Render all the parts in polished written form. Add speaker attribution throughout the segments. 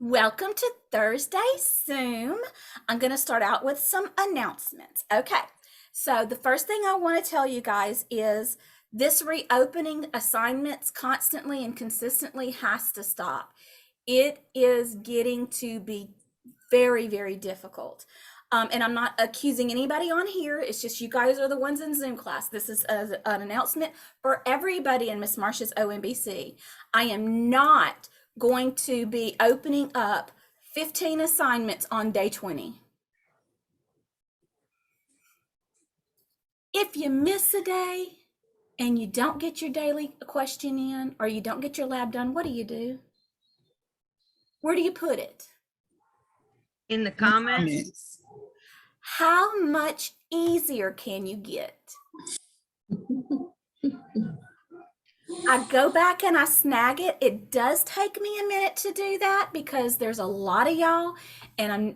Speaker 1: Welcome to Thursday Zoom. I'm going to start out with some announcements. Okay, so the first thing I want to tell you guys is this reopening assignments constantly and consistently has to stop. It is getting to be very, very difficult. And I'm not accusing anybody on here. It's just you guys are the ones in Zoom class. This is an announcement for everybody in Miss Marcia's OMBC. I am not going to be opening up 15 assignments on day 20. If you miss a day and you don't get your daily question in or you don't get your lab done, what do? Where do you put it?
Speaker 2: In the comments.
Speaker 1: How much easier can you get? I go back and I snag it. It does take me a minute to do that because there's a lot of y'all and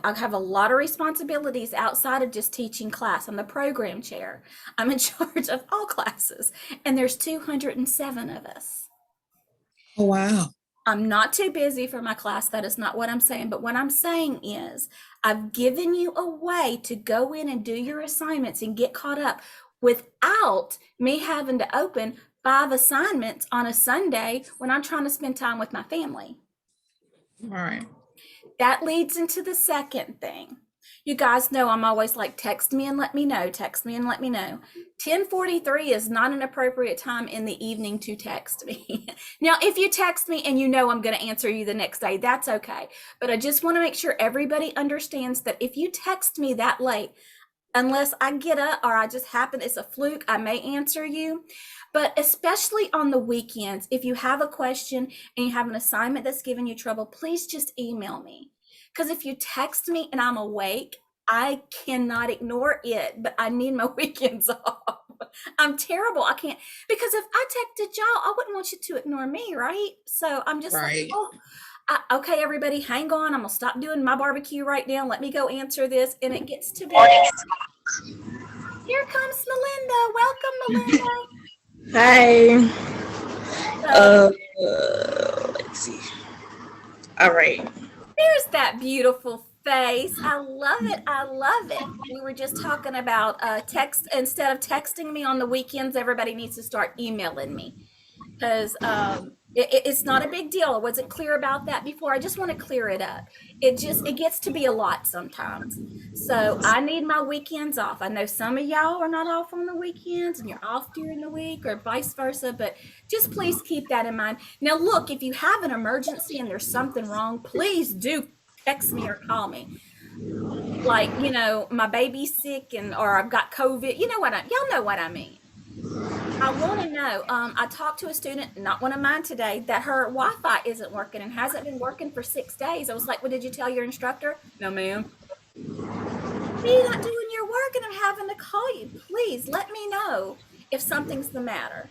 Speaker 1: I have a lot of responsibilities outside of just teaching class. I'm the program chair. I'm in charge of all classes and there's 207 of us.
Speaker 3: Oh, wow.
Speaker 1: I'm not too busy for my class. That is not what I'm saying. But what I'm saying is I've given you a way to go in and do your assignments and get caught up without me having to open 5 assignments on a Sunday when I'm trying to spend time with my family.
Speaker 3: All right.
Speaker 1: That leads into the second thing. You guys know I'm always like, text me and let me know, text me and let me know. 10:43 is not an appropriate time in the evening to text me. Now, if you text me and you know I'm going to answer you the next day, that's okay. But I just want to make sure everybody understands that if you text me that late, unless I get up or I just happen, it's a fluke, I may answer you. But especially on the weekends, if you have a question and you have an assignment that's giving you trouble, please just email me. Because if you text me and I'm awake, I cannot ignore it, but I need my weekends off. I'm terrible. I can't, because if I texted y'all, I wouldn't want you to ignore me, right? So I'm just
Speaker 3: Right.
Speaker 1: like, oh, okay, everybody, hang on. I'm going to stop doing my barbecue right now. Let me go answer this. And it gets to be. Here comes Melinda. Welcome, Melinda.
Speaker 4: Hi.
Speaker 1: So,
Speaker 4: Let's see. All right.
Speaker 1: there's that beautiful face. I love it. I love it. We were just talking about text. Instead of texting me on the weekends, everybody needs to start emailing me because it's not a big deal. I wasn't clear about that before. I just want to clear it up. It gets to be a lot sometimes. So I need my weekends off. I know some of y'all are not off on the weekends and you're off during the week or vice versa, but just please keep that in mind. Now, look, if you have an emergency and there's something wrong, please do text me or call me. Like, my baby's sick or I've got COVID. Y'all know what I mean. I want to know. I talked to a student, not one of mine today, that her Wi-Fi isn't working and hasn't been working for 6 days. I was like, well, did you tell your instructor? No, ma'am. You're not doing your work and I'm having to call you. Please let me know if something's the matter.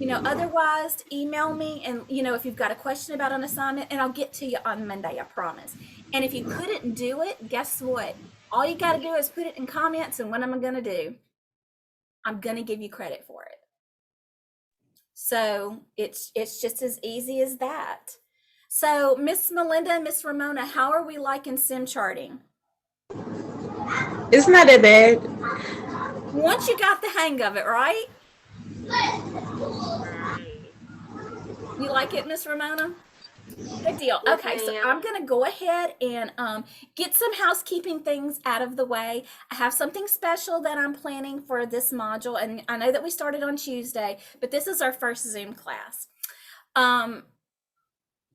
Speaker 1: Otherwise email me and, if you've got a question about an assignment and I'll get to you on Monday, I promise. And if you couldn't do it, guess what? All you got to do is put it in comments and what am I going to do? I'm going to give you credit for it. So it's just as easy as that. So Miss Melinda and Miss Ramona, how are we liking sim charting?
Speaker 4: It's not that bad.
Speaker 1: Once you got the hang of it, right? You like it, Miss Ramona? Good deal. Okay, so I'm going to go ahead and get some housekeeping things out of the way. I have something special that I'm planning for this module, and I know that we started on Tuesday, but this is our first Zoom class. I'm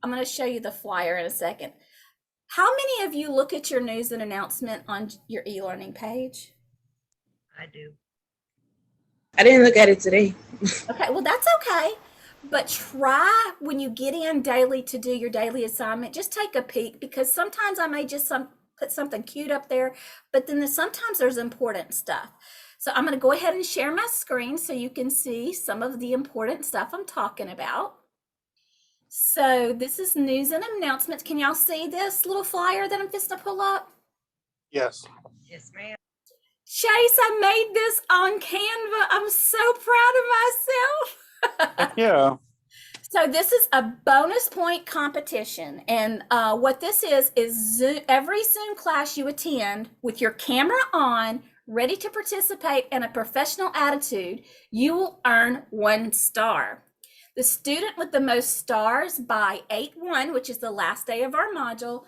Speaker 1: going to show you the flyer in a second. How many of you look at your news and announcement on your e-learning page?
Speaker 2: I do.
Speaker 4: I didn't look at it today.
Speaker 1: Okay, well, that's okay. But try when you get in daily to do your daily assignment, just take a peek because sometimes I may just put something cute up there, but then sometimes there's important stuff. So I'm going to go ahead and share my screen so you can see some of the important stuff I'm talking about. So this is news and announcements. Can y'all see this little flyer that I'm just going to pull up?
Speaker 5: Yes.
Speaker 2: Yes, ma'am.
Speaker 1: Chase, I made this on Canva. I'm so proud of myself.
Speaker 5: Yeah.
Speaker 1: So this is a bonus point competition, and what this is Zoom, every Zoom class you attend with your camera on, ready to participate in a professional attitude, you will earn 1 star. The student with the most stars by 8/1, which is the last day of our module,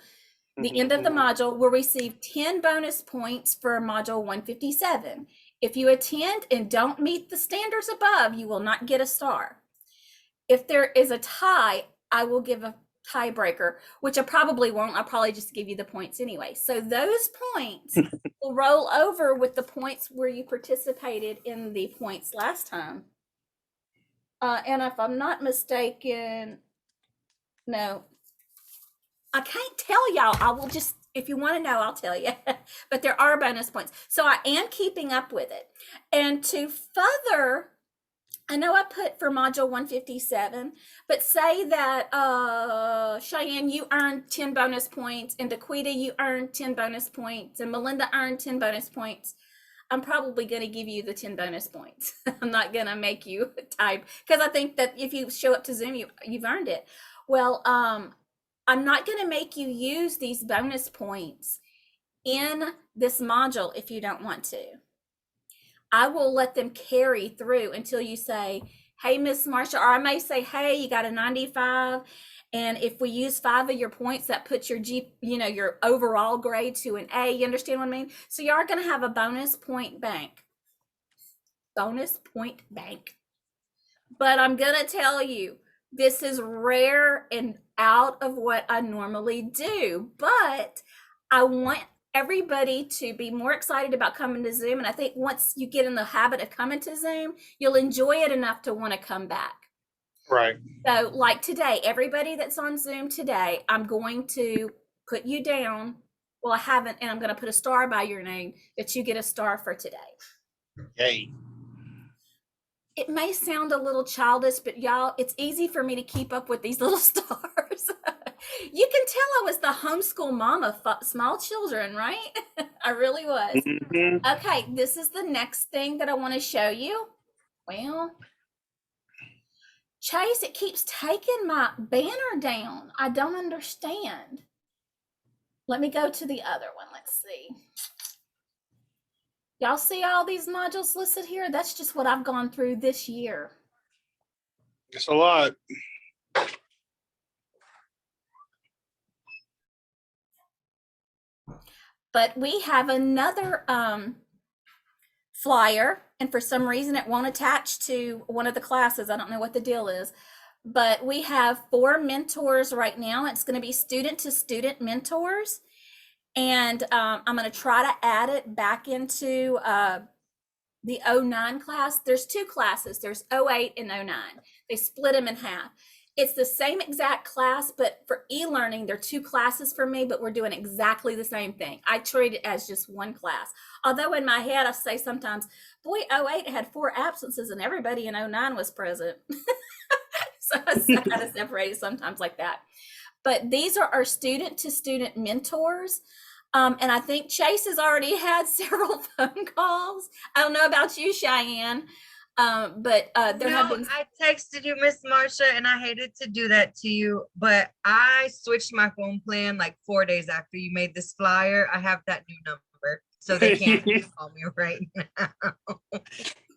Speaker 1: the end of the module, will receive 10 bonus points for module 157. If you attend and don't meet the standards above, you will not get a star. If there is a tie, I will give a tiebreaker, which I probably won't. I'll probably just give you the points anyway. So those points will roll over with the points where you participated in the points last time. And if I'm not mistaken, no, I can't tell y'all. I will just, if you want to know, I'll tell you. But there are bonus points. So I am keeping up with it. And to further, I know I put for module 157, but say that Cheyenne, you earned 10 bonus points, and Daquita, you earned 10 bonus points, and Melinda earned 10 bonus points. I'm probably going to give you the 10 bonus points. I'm not going to make you type, because I think that if you show up to Zoom, you've earned it. Well, I'm not going to make you use these bonus points in this module if you don't want to. I will let them carry through until you say, hey, Miss Marsha, or I may say, hey, you got a 95. And if we use 5 of your points, that puts your your overall grade to an A. You understand what I mean? So you are going to have a bonus point bank. Bonus point bank. But I'm going to tell you, this is rare and out of what I normally do. But I want everybody to be more excited about coming to Zoom. And I think once you get in the habit of coming to Zoom, you'll enjoy it enough to want to come back.
Speaker 5: Right.
Speaker 1: So like today, everybody that's on Zoom today, I'm going to put you down. Well, I haven't, and I'm going to put a star by your name that you get a star for today.
Speaker 5: Yay.
Speaker 1: It may sound a little childish, but y'all, it's easy for me to keep up with these little stars. You can tell I was the homeschool mom of small children, right? I really was.
Speaker 5: Mhm.
Speaker 1: Okay, this is the next thing that I want to show you. Well, Chase, it keeps taking my banner down. I don't understand. Let me go to the other one. Let's see. Y'all see all these modules listed here? That's just what I've gone through this year.
Speaker 5: It's a lot.
Speaker 1: But we have another flyer, and for some reason it won't attach to one of the classes. I don't know what the deal is, but we have 4 mentors right now. It's going to be student to student mentors, and I'm going to try to add it back into the 09 class. There's 2 classes. There's 08 and 09. They split them in half. It's the same exact class, but for e-learning, there are 2 classes for me, but we're doing exactly the same thing. I treat it as just one class. Although in my head, I say sometimes, boy, 08 had 4 absences and everybody in 09 was present. So I kind of separate it sometimes like that. But these are our student to student mentors. And I think Chase has already had several phone calls. I don't know about you, Cheyenne. But there have been.
Speaker 2: I texted you, Miss Marsha, and I hated to do that to you, but I switched my phone plan like 4 days after you made this flyer. I have that new number, so they can't just call me right now.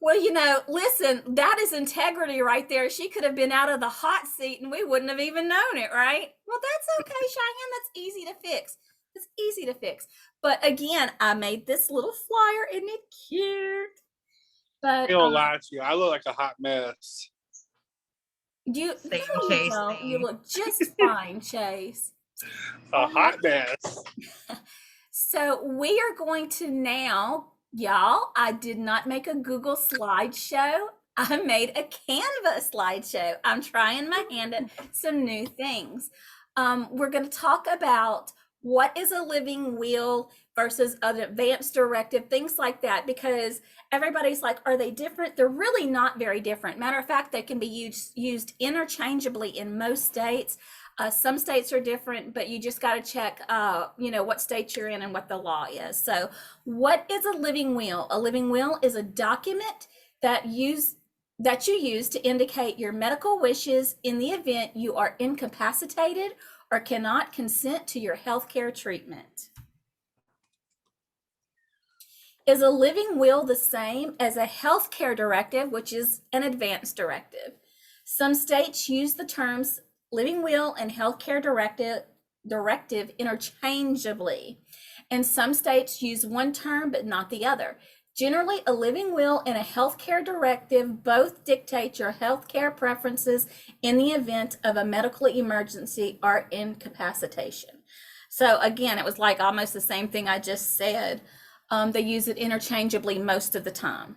Speaker 1: Well, listen, that is integrity right there. She could have been out of the hot seat and we wouldn't have even known it, right? Well, that's okay, Cheyenne. That's easy to fix. It's easy to fix. But again, I made this little flyer. Isn't it cute? But
Speaker 5: I don't lie to you. I look like a hot mess.
Speaker 1: you
Speaker 2: Chase,
Speaker 1: don't. You
Speaker 2: same.
Speaker 1: look just fine, Chase.
Speaker 5: A hot mess.
Speaker 1: So we are going to now, y'all, I did not make a Google slideshow. I made a Canva slideshow. I'm trying my hand at some new things. We're going to talk about what is a living will versus an advanced directive, things like that, because everybody's like, are they different? They're really not very different. Matter of fact, they can be used interchangeably in most states. Some states are different, but you just got to check, what state you're in and what the law is. So what is a living will? A living will is a document that that you use to indicate your medical wishes in the event you are incapacitated or cannot consent to your healthcare treatment. Is a living will the same as a healthcare directive, which is an advanced directive? Some states use the terms living will and healthcare directive interchangeably, and some states use one term but not the other. Generally, a living will and a healthcare directive both dictate your healthcare preferences in the event of a medical emergency or incapacitation. So again, it was like almost the same thing I just said. They use it interchangeably most of the time.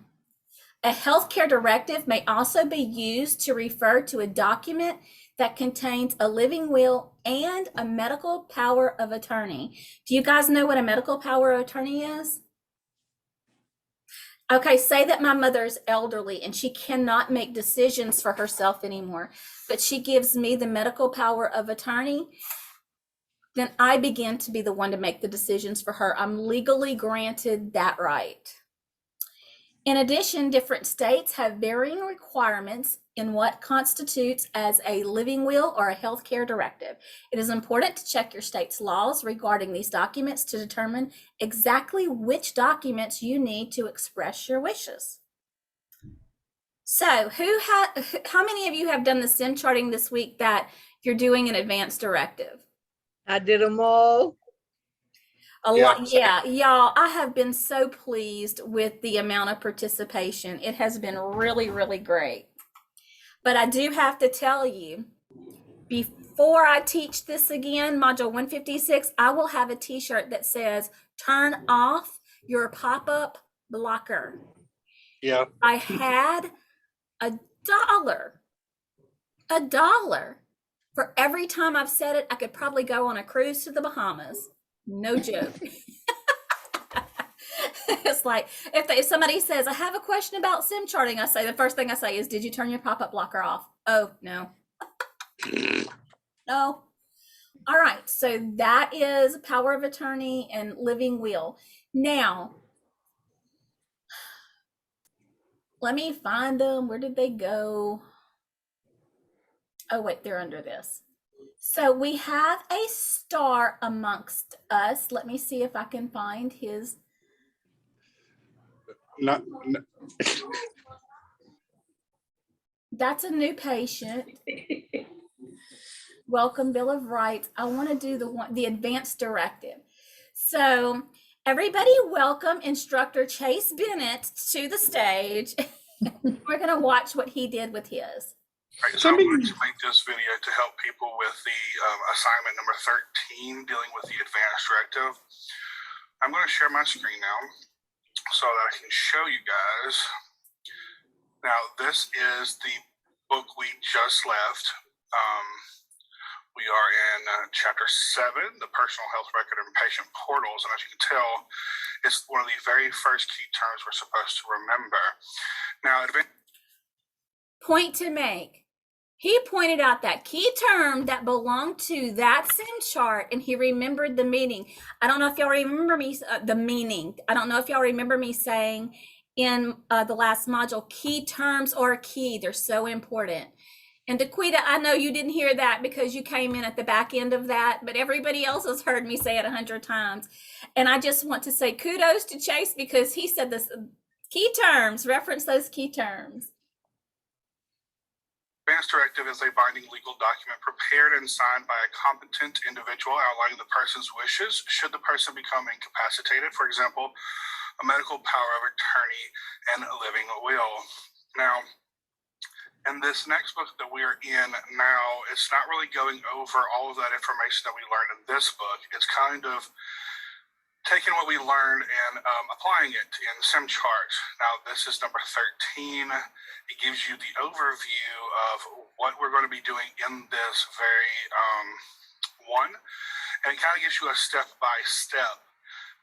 Speaker 1: A healthcare directive may also be used to refer to a document that contains a living will and a medical power of attorney. Do you guys know what a medical power of attorney is? Okay, say that my mother is elderly and she cannot make decisions for herself anymore, but she gives me the medical power of attorney. Then I begin to be the one to make the decisions for her. I'm legally granted that right. In addition, different states have varying requirements in what constitutes as a living will or a healthcare directive. It is important to check your state's laws regarding these documents to determine exactly which documents you need to express your wishes. So, how many of you have done the sim charting this week that you're doing an advanced directive?
Speaker 2: I did them all.
Speaker 1: A
Speaker 5: Yeah.
Speaker 1: lot, yeah, y'all. I have been so pleased with the amount of participation. It has been really, really great. But I do have to tell you, before I teach this again, module 156, I will have a t-shirt that says, turn off your pop-up blocker.
Speaker 5: Yeah.
Speaker 1: I had $1 for every time I've said it. I could probably go on a cruise to the Bahamas. No joke. It's like if somebody says, I have a question about sim charting, I say, the first thing I say is, did you turn your pop-up blocker off? Oh, no. No. All right. So that is power of attorney and living will. Now, let me find them. Where did they go? Oh, wait, they're under this. So we have a star amongst us. Let me see if I can find his.
Speaker 5: Not,
Speaker 1: That's a new patient. Welcome Bill of Rights. I want to do the advanced directive. So everybody welcome instructor Chase Bennett to the stage. We're going to watch what he did with his.
Speaker 6: Right, so I'm going to make this video to help people with the assignment number 13, dealing with the advanced directive. I'm going to share my screen now so that I can show you guys. Now, this is the book we just left. We are in chapter 7, the personal health record and patient portals. And as you can tell, it's one of the very first key terms we're supposed to remember. Now,
Speaker 1: point to make. He pointed out that key term that belonged to that sim chart, and he remembered the meaning. I don't know if y'all remember me, the meaning. I don't know if y'all remember me saying in the last module, key terms or key, they're so important. And Daquita, I know you didn't hear that because you came in at the back end of that, but everybody else has heard me say it 100 times. And I just want to say kudos to Chase because he said this key terms, reference those key terms.
Speaker 6: Advanced Directive is a binding legal document prepared and signed by a competent individual outlining the person's wishes should the person become incapacitated, for example, a medical power of attorney and a living will. Now, in this next book that we are in now, it's not really going over all of that information that we learned in this book. It's kind of taking what we learned and applying it in SimChart. Now, this is number 13. It gives you the overview of what we're going to be doing in this very one, and it kind of gives you a step-by-step.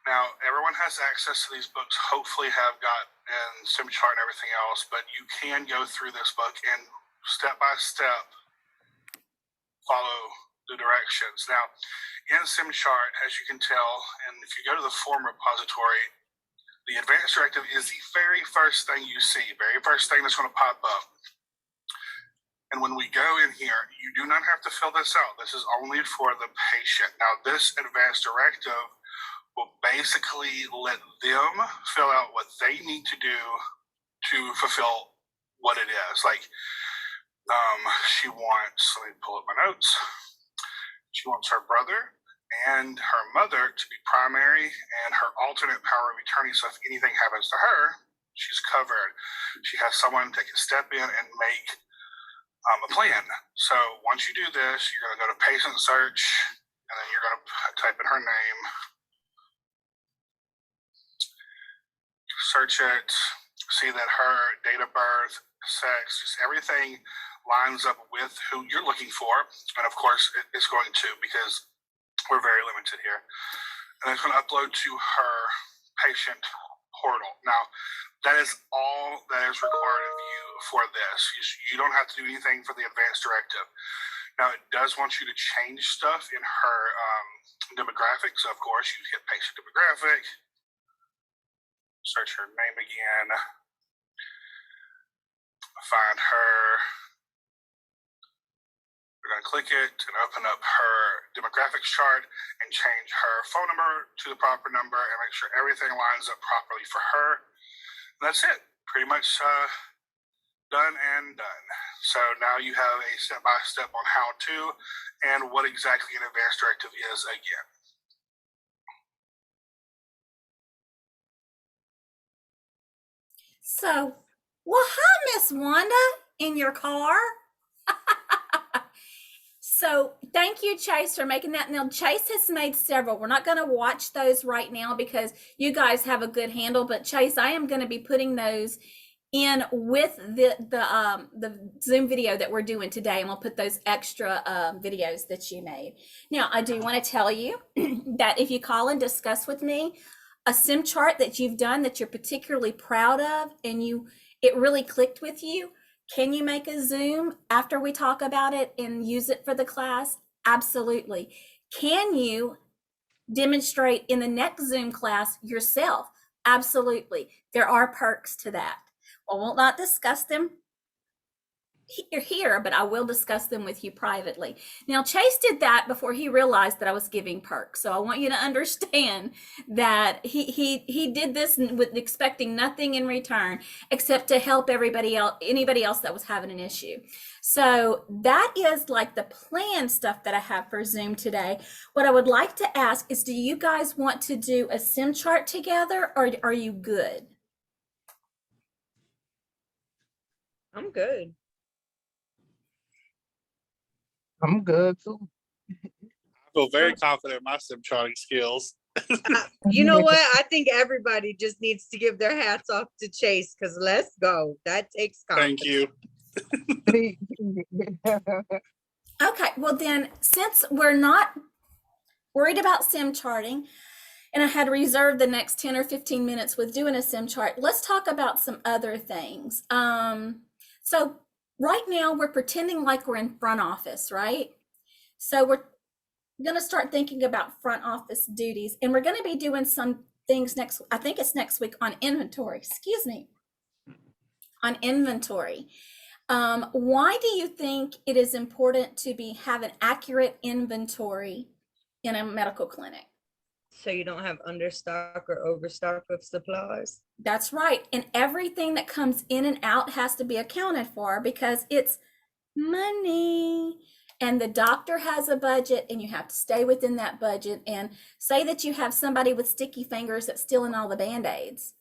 Speaker 6: Now, everyone has access to these books, hopefully have got in SimChart and everything else, but you can go through this book and step-by-step follow the directions. Now, in SimChart, as you can tell, and if you go to the form repository, The Advanced Directive is the very first thing you see, very first thing that's going to pop up. And when we go in here, you do not have to fill this out. This is only for the patient. Now, this Advanced Directive will basically let them fill out what they need to do to fulfill what it is. Like, she wants, let me pull up my notes. She wants her brother and her mother to be primary and her alternate power of attorney. So if anything happens to her, she's covered. She has someone take a step in and make a plan. So once you do this, you're going to go to patient search, and then you're going to type in her name, search it, see that her date of birth, sex, just everything lines up with who you're looking for. And of course, it's going to, because we're very limited here. And it's going to upload to her patient portal. Now, that is all that is required of you for this. You don't have to do anything for the Advanced Directive. Now, it does want you to change stuff in her demographics. So, of course, you hit patient demographic, search her name again, find her. We're going to click it and open up her demographics chart and change her phone number to the proper number and make sure everything lines up properly for her. And that's it. Pretty much done and done. So now you have a step-by-step on how to and what exactly an Advanced Directive is again.
Speaker 1: So, well, hi, Miss Wanda, in your car. So thank you, Chase, for making that. Now, Chase has made several. We're not going to watch those right now because you guys have a good handle. But Chase, I am going to be putting those in with the Zoom video that we're doing today, and we'll put those extra videos that you made. Now, I do want to tell you that if you call and discuss with me a sim chart that you've done that you're particularly proud of, and it really clicked with you, can you make a Zoom after we talk about it and use it for the class? Absolutely. Can you demonstrate in the next Zoom class yourself? Absolutely. There are perks to that. I will not discuss them here, but I will discuss them with you privately. Now, Chase did that before he realized that I was giving perks. So I want you to understand that he did this with expecting nothing in return except to help anybody else that was having an issue. So that is like the plan stuff that I have for Zoom today. What I would like to ask is, do you guys want to do a sim chart together, or are you good?
Speaker 2: I'm good.
Speaker 7: I'm good too.
Speaker 5: I feel very confident in my sim charting skills.
Speaker 2: You know what? I think everybody just needs to give their hats off to Chase, because let's go. That takes confidence.
Speaker 5: Thank you.
Speaker 1: Okay, well then, since we're not worried about sim charting, and I had reserved the next 10 or 15 minutes with doing a sim chart, let's talk about some other things. So right now we're pretending like we're in front office, right? So we're going to start thinking about front office duties, and we're going to be doing some things I think it's next week on inventory, on inventory. Why do you think it is important to have an accurate inventory in a medical clinic?
Speaker 2: So you don't have understock or overstock of supplies.
Speaker 1: That's right. And everything that comes in and out has to be accounted for, because it's money. And the doctor has a budget, and you have to stay within that budget. And say that you have somebody with sticky fingers that's stealing all the Band-Aids.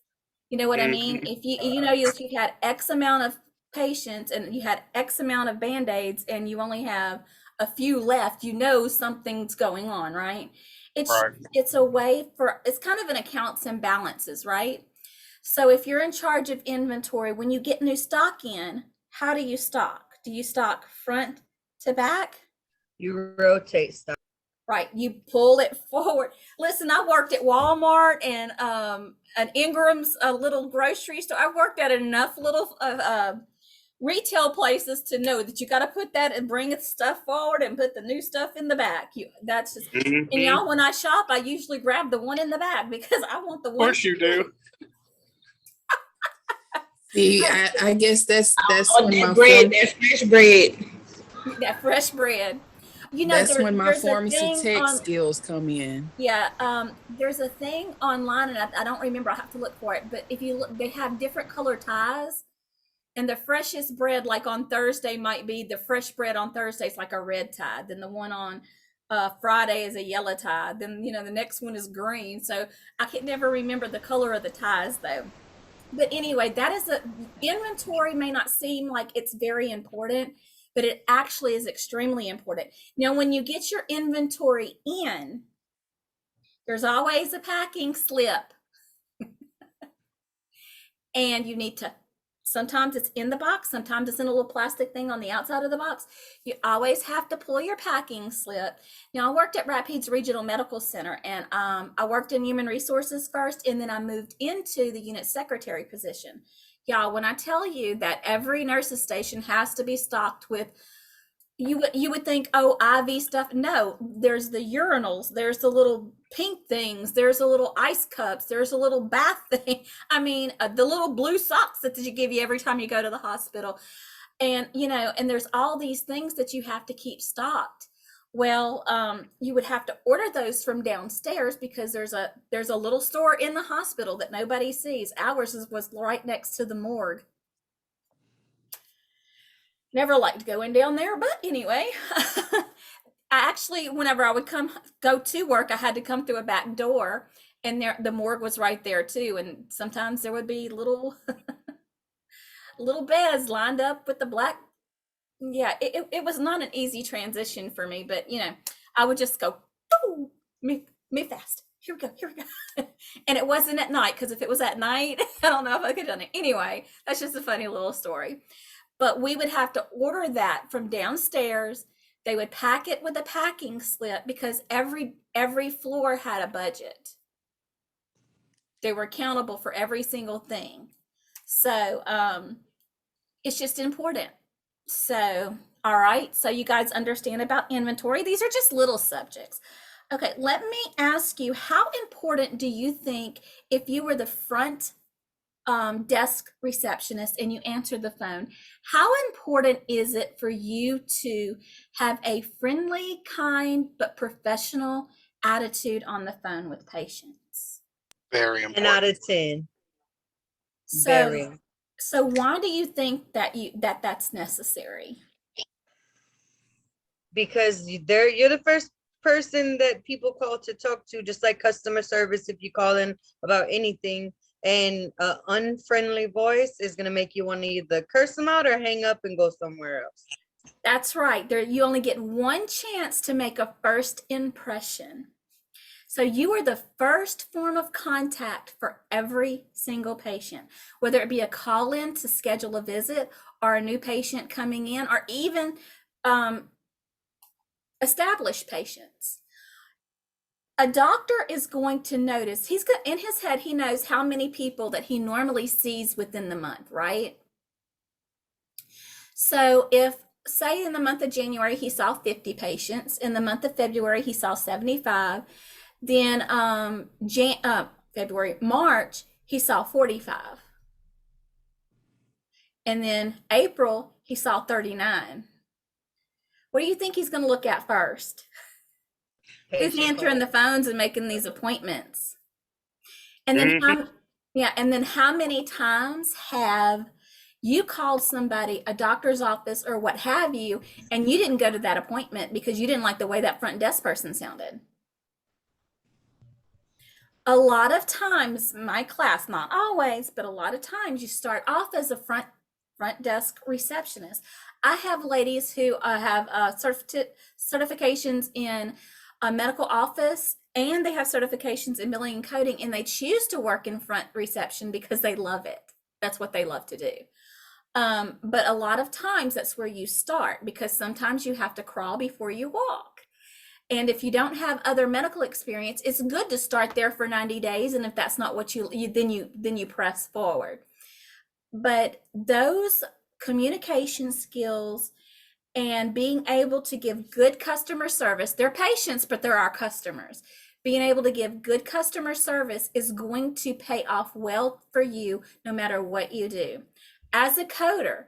Speaker 1: You know what I mean? If you had X amount of patients and you had X amount of Band-Aids and you only have a few left, something's going on, right? It's a way it's kind of an accounts and balances, right? So if you're in charge of inventory, when you get new stock in, how do you stock? Do you stock front to back?
Speaker 2: You rotate stuff.
Speaker 1: Right, you pull it forward. Listen, I worked at Walmart and an Ingram's, a little grocery store. I worked at enough little retail places to know that you got to put that and bring the stuff forward and put the new stuff in the back. That's just, and y'all, when I shop, I usually grab the one in the back because I want the one.
Speaker 5: Of course you do.
Speaker 3: See, I guess that's
Speaker 4: Oh,
Speaker 3: when my
Speaker 4: that bread,
Speaker 3: form
Speaker 4: that fresh bread.
Speaker 1: That fresh bread. You know,
Speaker 3: that's when my
Speaker 1: there's a
Speaker 3: pharmacy
Speaker 1: thing
Speaker 3: tech
Speaker 1: on,
Speaker 3: skills come in.
Speaker 1: yeah, there's a thing online, and I don't remember. I have to look for it. But if you look, they have different color ties, and the freshest bread, like on Thursday, might be the fresh bread on Thursday is like a red tie. Then the one on Friday is a yellow tie. Then the next one is green. So I can never remember the color of the ties though. But anyway, that is a inventory may not seem like it's very important, but it actually is extremely important. Now, when you get your inventory in, there's always a packing slip, and you need to, sometimes it's in the box, sometimes it's in a little plastic thing on the outside of the box. You always have to pull your packing slip. Now, I worked at Rapides Regional Medical Center, and I worked in human resources first, and then I moved into the unit secretary position. Y'all, when I tell you that every nurse's station has to be stocked with, you would think, oh, IV stuff. No, there's the urinals, there's the little pink things, there's a little ice cups, there's a little bath thing. I mean, the little blue socks that you give you every time you go to the hospital, and and there's all these things that you have to keep stocked. Well, you would have to order those from downstairs because there's a little store in the hospital that nobody sees. Ours was right next to the morgue. Never liked going down there, but anyway, I actually, whenever I would go to work, I had to come through a back door, and the morgue was right there too. And sometimes there would be little little beds lined up with the black. Yeah, it was not an easy transition for me, but I would just go, "Ooh, move fast. Here we go." And it wasn't at night, because if it was at night, I don't know if I could have done it. Anyway, that's just a funny little story. But we would have to order that from downstairs. They would pack it with a packing slip because every floor had a budget. They were accountable for every single thing. So it's just important. So, all right. So you guys understand about inventory. These are just little subjects. Okay, let me ask you, how important do you think, if you were the front desk receptionist and you answer the phone, how important is it for you to have a friendly, kind, but professional attitude on the phone with patients?
Speaker 5: Very
Speaker 2: 10
Speaker 5: important.
Speaker 2: out of 10.
Speaker 1: So,
Speaker 2: Very.
Speaker 1: so why do you think that that's necessary?
Speaker 2: Because you're the first person that people call to talk to, just like customer service. If you call in about anything, and an unfriendly voice is going to make you want to either curse them out or hang up and go somewhere else.
Speaker 1: That's right. You only get one chance to make a first impression. So you are the first form of contact for every single patient, whether it be a call in to schedule a visit, or a new patient coming in, or even established patients. A doctor is going to notice, in his head, he knows how many people that he normally sees within the month, right? So if, say, in the month of January, he saw 50 patients, in the month of February, he saw 75, then March, he saw 45. And then April, he saw 39. What do you think he's going to look at first? Who's answering the phones and making these appointments? And then how many times have you called somebody, a doctor's office or what have you, and you didn't go to that appointment because you didn't like the way that front desk person sounded? A lot of times, my class, not always, but a lot of times, you start off as a front desk receptionist. I have ladies who have certifications in a medical office, and they have certifications in billing and coding, and they choose to work in front reception because they love it. That's what they love to do. But a lot of times that's where you start, because sometimes you have to crawl before you walk. And if you don't have other medical experience, it's good to start there for 90 days. And if that's not what then you press forward. But those communication skills and being able to give good customer service, they're patients, but they're our customers. Being able to give good customer service is going to pay off well for you no matter what you do. As a coder,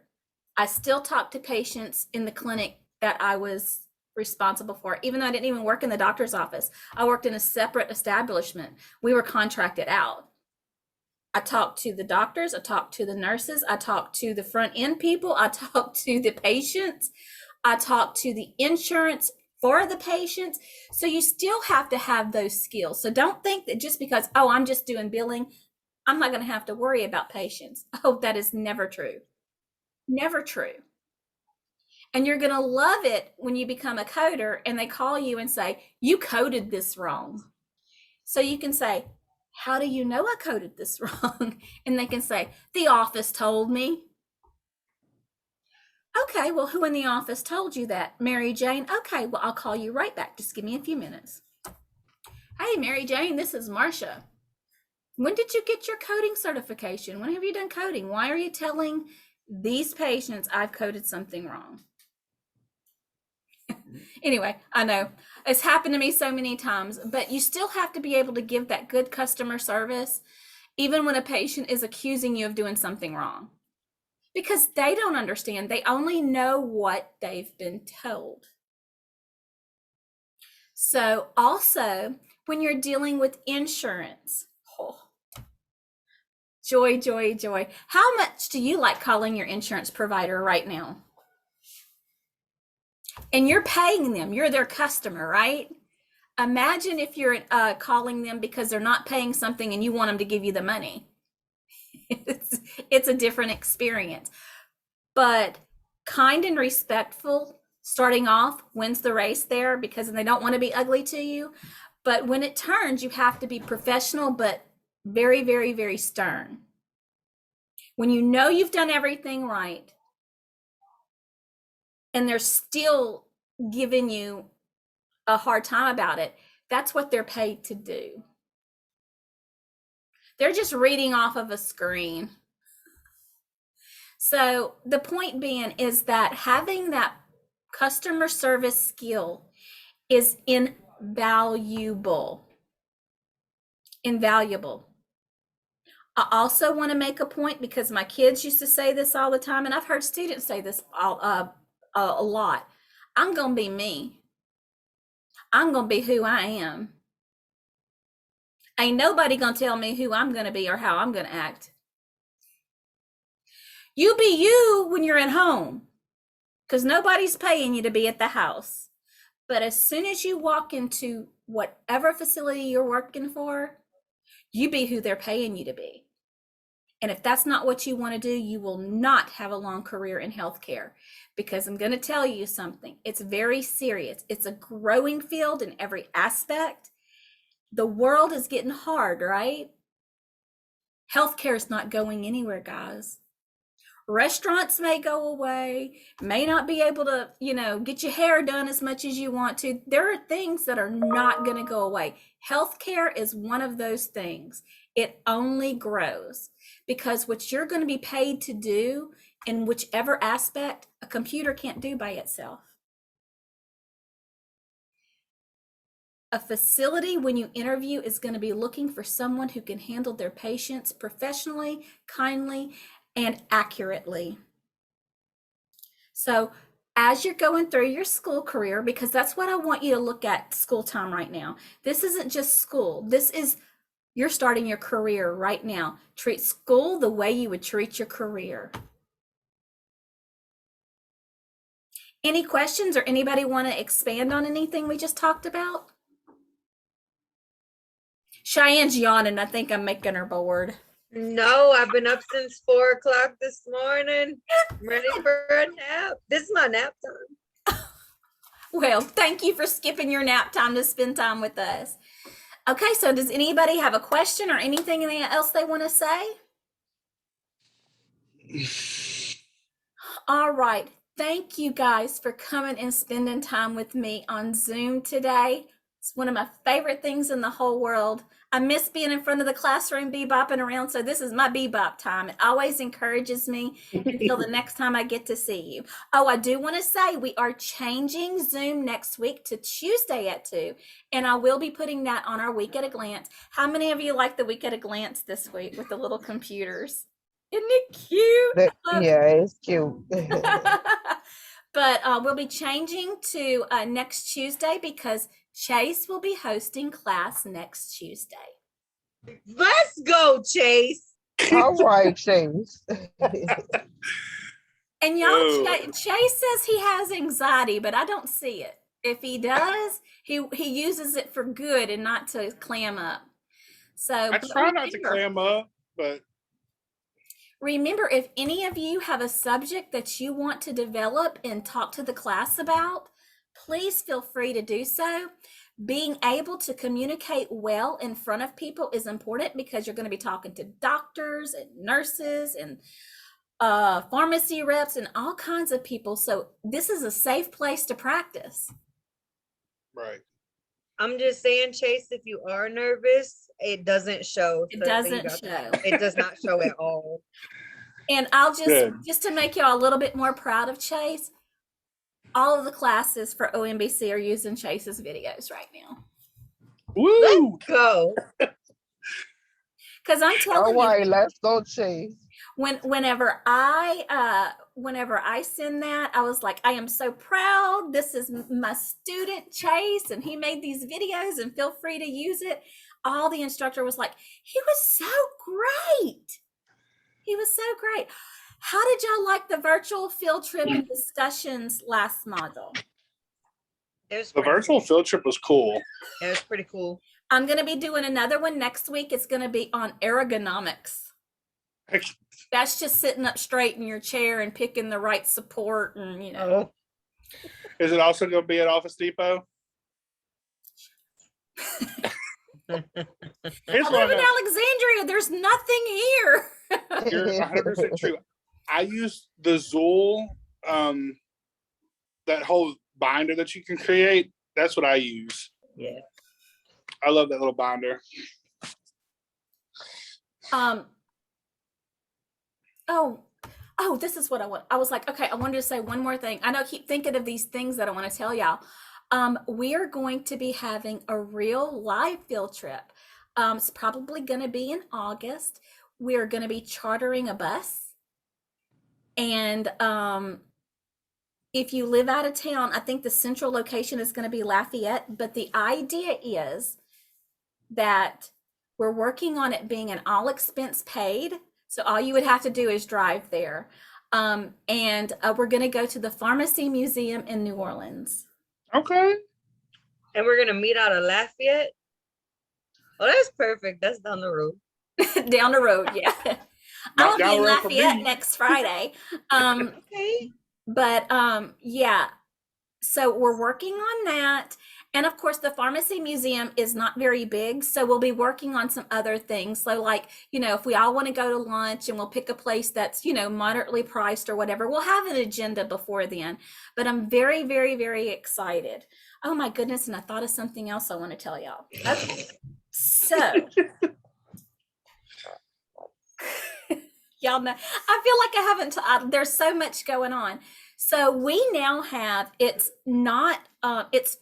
Speaker 1: I still talk to patients in the clinic that I was responsible for, even though I didn't even work in the doctor's office. I worked in a separate establishment. We were contracted out. I talked to the doctors, I talked to the nurses, I talked to the front end people, I talked to the patients, I talked to the insurance for the patients. So you still have to have those skills. So don't think that just because, oh, I'm just doing billing, I'm not going to have to worry about patients. Oh, that is never true. Never true. And you're going to love it when you become a coder and they call you and say, you coded this wrong. So you can say, how do you know I coded this wrong? And they can say, the office told me. Okay, well, who in the office told you that? Mary Jane. Okay, well, I'll call you right back. Just give me a few minutes. Hey, Mary Jane, this is Marcia. When did you get your coding certification? When have you done coding? Why are you telling these patients I've coded something wrong? Anyway, I know it's happened to me so many times, but you still have to be able to give that good customer service, even when a patient is accusing you of doing something wrong, because they don't understand. They only know what they've been told. So also, when you're dealing with insurance, oh, joy, joy, joy. How much do you like calling your insurance provider right now? And you're paying them, you're their customer, right? Imagine if you're calling them because they're not paying something and you want them to give you the money. It's a different experience. But kind and respectful starting off wins the race there, because they don't want to be ugly to you. But when it turns, you have to be professional, but very, very, very stern. When you know you've done everything right and they're still giving you a hard time about it, that's what they're paid to do. They're just reading off of a screen. So the point being is that having that customer service skill is invaluable. Invaluable. I also want to make a point, because my kids used to say this all the time, and I've heard students say this a lot. I'm going to be me. I'm going to be who I am. Ain't nobody going to tell me who I'm going to be or how I'm going to act. You be you when you're at home, because nobody's paying you to be at the house. But as soon as you walk into whatever facility you're working for, you be who they're paying you to be. And if that's not what you want to do, you will not have a long career in healthcare, because I'm going to tell you something. It's very serious. It's a growing field in every aspect. The world is getting hard, right? Healthcare is not going anywhere, guys. Restaurants may go away, may not be able to, get your hair done as much as you want to. There are things that are not going to go away. Healthcare is one of those things. It only grows, because what you're going to be paid to do in whichever aspect, a computer can't do by itself. A facility, when you interview, is going to be looking for someone who can handle their patients professionally, kindly, and accurately. So as you're going through your school career, because that's what I want you to look at school time right now. This isn't just school. This is, you're starting your career right now. Treat school the way you would treat your career. Any questions, or anybody want to expand on anything we just talked about? Cheyenne's yawning. I think I'm making her bored.
Speaker 2: No, I've been up since 4 o'clock this morning. I'm ready for a nap. This is my nap time.
Speaker 1: Well, thank you for skipping your nap time to spend time with us. Okay, so does anybody have a question or anything else they want to say? All right. Thank you guys for coming and spending time with me on Zoom today. It's one of my favorite things in the whole world. I miss being in front of the classroom bebopping around, so this is my bebop time. It always encourages me until the next time I get to see you. Oh, I do want to say we are changing Zoom next week to Tuesday at 2, and I will be putting that on our Week at a Glance. How many of you like the Week at a Glance this week with the little computers? Isn't it cute?
Speaker 7: Yeah, it's cute.
Speaker 1: But we'll be changing to next Tuesday because Chase will be hosting class next Tuesday.
Speaker 2: Let's go, Chase.
Speaker 7: All right, Chase.
Speaker 1: And y'all,
Speaker 5: Oh.
Speaker 1: Chase says he has anxiety, but I don't see it. If he does, he uses it for good and not to clam up. So
Speaker 5: I try not to clam up, but
Speaker 1: remember, if any of you have a subject that you want to develop and talk to the class about, please feel free to do so. Being able to communicate well in front of people is important because you're going to be talking to doctors and nurses and pharmacy reps and all kinds of people. So this is a safe place to practice.
Speaker 5: right.
Speaker 2: I'm just saying, Chase, if you are nervous, it doesn't show.
Speaker 1: It
Speaker 2: So
Speaker 1: doesn't show.
Speaker 2: It does not show at all.
Speaker 1: And I'll
Speaker 5: Good.
Speaker 1: just to make y'all a little bit more proud of Chase, all of the classes for OMBC are using Chase's videos right now.
Speaker 5: Woo!
Speaker 2: Go.
Speaker 1: Because I'm
Speaker 7: All
Speaker 1: telling you,
Speaker 7: right, let's go, Chase.
Speaker 1: whenever I send that, I was like, I am so proud. This is my student Chase, and he made these videos, and feel free to use it. All the instructor was like, he was so great. He was so great. How did y'all like the virtual field trip and discussions last module?
Speaker 2: It was
Speaker 5: The
Speaker 2: pretty
Speaker 5: virtual
Speaker 2: cool.
Speaker 5: field trip was cool.
Speaker 2: It was pretty cool.
Speaker 1: I'm going to be doing another one next week. It's going to be on ergonomics. That's just sitting up straight in your chair and picking the right support and, you know.
Speaker 5: Is it also going to be at Office Depot? Here's
Speaker 1: I
Speaker 5: what
Speaker 1: live
Speaker 5: I
Speaker 1: in
Speaker 5: know.
Speaker 1: Alexandria. There's nothing here.
Speaker 5: You're 100% true. I use the Zool, that whole binder that you can create. That's what I use.
Speaker 2: Yeah.
Speaker 5: I love that little binder.
Speaker 1: Oh, this is what I want. I was like, okay, I wanted to say one more thing. I know I keep thinking of these things that I want to tell y'all. We are going to be having a real live field trip. It's probably going to be in August. We're going to be chartering a bus. And if you live out of town, I think the central location is going to be Lafayette. But the idea is that we're working on it being an all expense paid. So all you would have to do is drive there. And we're going to go to the Pharmacy Museum in New Orleans.
Speaker 5: Okay.
Speaker 2: And we're going to meet out of Lafayette. Oh, that's perfect. That's down the road.
Speaker 1: Down the road, yeah.
Speaker 5: Not
Speaker 1: I'm gonna
Speaker 5: down
Speaker 1: be in
Speaker 5: the road from
Speaker 1: Lafayette
Speaker 5: me.
Speaker 1: next Friday.
Speaker 2: Okay.
Speaker 1: But yeah. So we're working on that. And of course, the Pharmacy Museum is not very big. So we'll be working on some other things. So like, you know, if we all want to go to lunch and we'll pick a place that's, you know, moderately priced or whatever, we'll have an agenda before then. But I'm very, very, very excited. Oh my goodness. And I thought of something else I want to tell y'all. Okay. So y'all know, I feel like I haven't, there's so much going on. So we now have, it's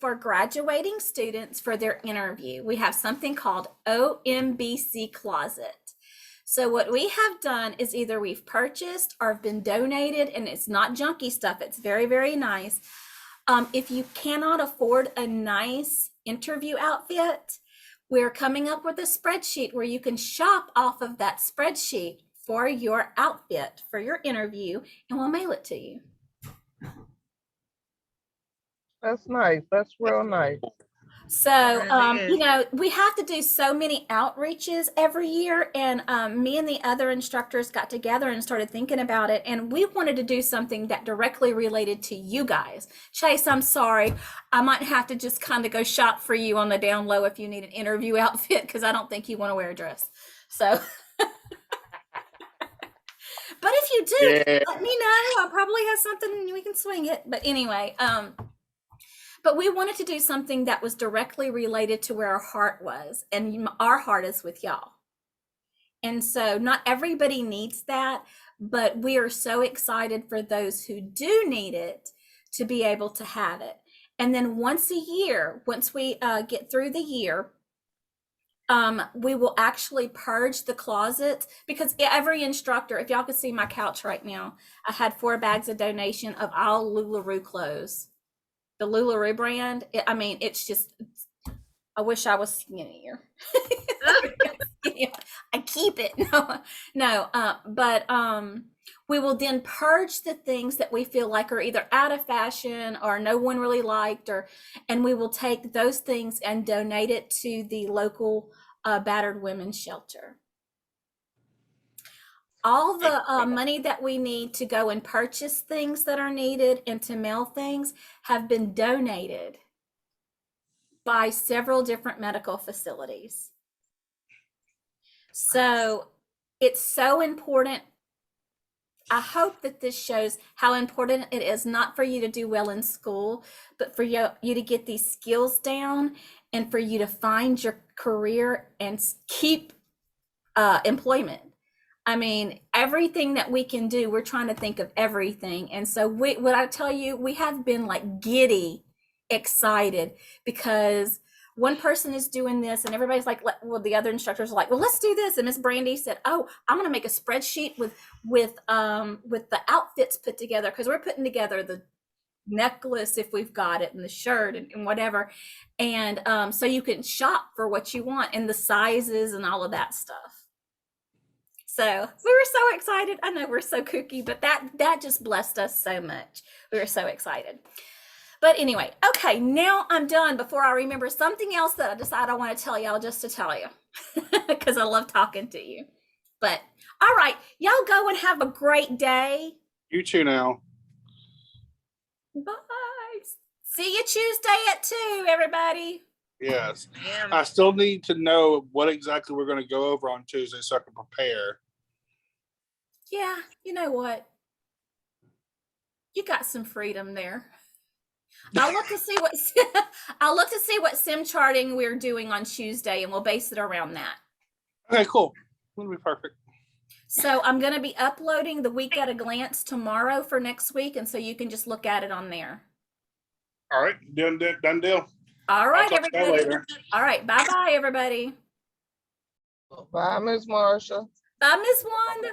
Speaker 1: for graduating students for their interview. We have something called OMBC Closet. So what we have done is either we've purchased or been donated, and it's not junky stuff. It's very, very nice. If you cannot afford a nice interview outfit, we're coming up with a spreadsheet where you can shop off of that spreadsheet for your outfit for your interview, and we'll mail it to you.
Speaker 7: That's nice. That's real nice.
Speaker 1: So,
Speaker 2: Really
Speaker 1: you
Speaker 2: is.
Speaker 1: know, we have to do so many outreaches every year, and me and the other instructors got together and started thinking about it, and we wanted to do something that directly related to you guys. Chase, I'm sorry. I might have to just kind of go shop for you on the down low if you need an interview outfit, because I don't think you want to wear a dress. So, but if you do,
Speaker 5: Yeah.
Speaker 1: let me know. I probably have something we can swing it. But anyway, But we wanted to do something that was directly related to where our heart was, and our heart is with y'all. And so not everybody needs that, but we are so excited for those who do need it to be able to have it. And then once a year, once we get through the year, we will actually purge the closet, because every instructor, if y'all could see my couch right now, I had 4 bags of donation of all LuLaRoe clothes. The LuLaRoe brand, I mean, it's just, I wish I was skinnier. I keep it. But we will then purge the things that we feel like are either out of fashion or no one really liked, and we will take those things and donate it to the local battered women's shelter. All the money that we need to go and purchase things that are needed and to mail things have been donated by several different medical facilities. So it's so important. I hope that this shows how important it is, not for you to do well in school, but for you to get these skills down and for you to find your career and keep employment. I mean, everything that we can do, we're trying to think of everything. And so what I tell you, we have been like giddy excited, because one person is doing this and everybody's like, well, the other instructors are like, well, let's do this. And Miss Brandy said, oh, I'm going to make a spreadsheet with the outfits put together, because we're putting together the necklace if we've got it, and the shirt and whatever. And so you can shop for what you want and the sizes and all of that stuff. So we were so excited. I know we're so kooky, but that just blessed us so much. We were so excited. But anyway, okay, now I'm done before I remember something else that I decide I want to tell y'all, just to tell you, because I love talking to you. But all right, y'all go and have a great day.
Speaker 5: You too now.
Speaker 1: Bye. See you Tuesday at 2, everybody.
Speaker 5: Yes.
Speaker 2: Yeah.
Speaker 5: I still need to know what exactly we're going to go over on Tuesday so I can prepare.
Speaker 1: Yeah, you know what? You got some freedom there. I'll look to see what sim charting we're doing on Tuesday, and we'll base it around that.
Speaker 5: Okay, cool. That'll be perfect.
Speaker 1: So I'm going to be uploading the week at a glance tomorrow for next week, and so you can just look at it on there.
Speaker 5: All right, done deal.
Speaker 1: All right,
Speaker 5: I'll talk to y'all
Speaker 1: everybody.
Speaker 5: later.
Speaker 1: All right, bye-bye, everybody.
Speaker 7: Bye, Miss Marsha.
Speaker 1: Bye, Miss Wanda.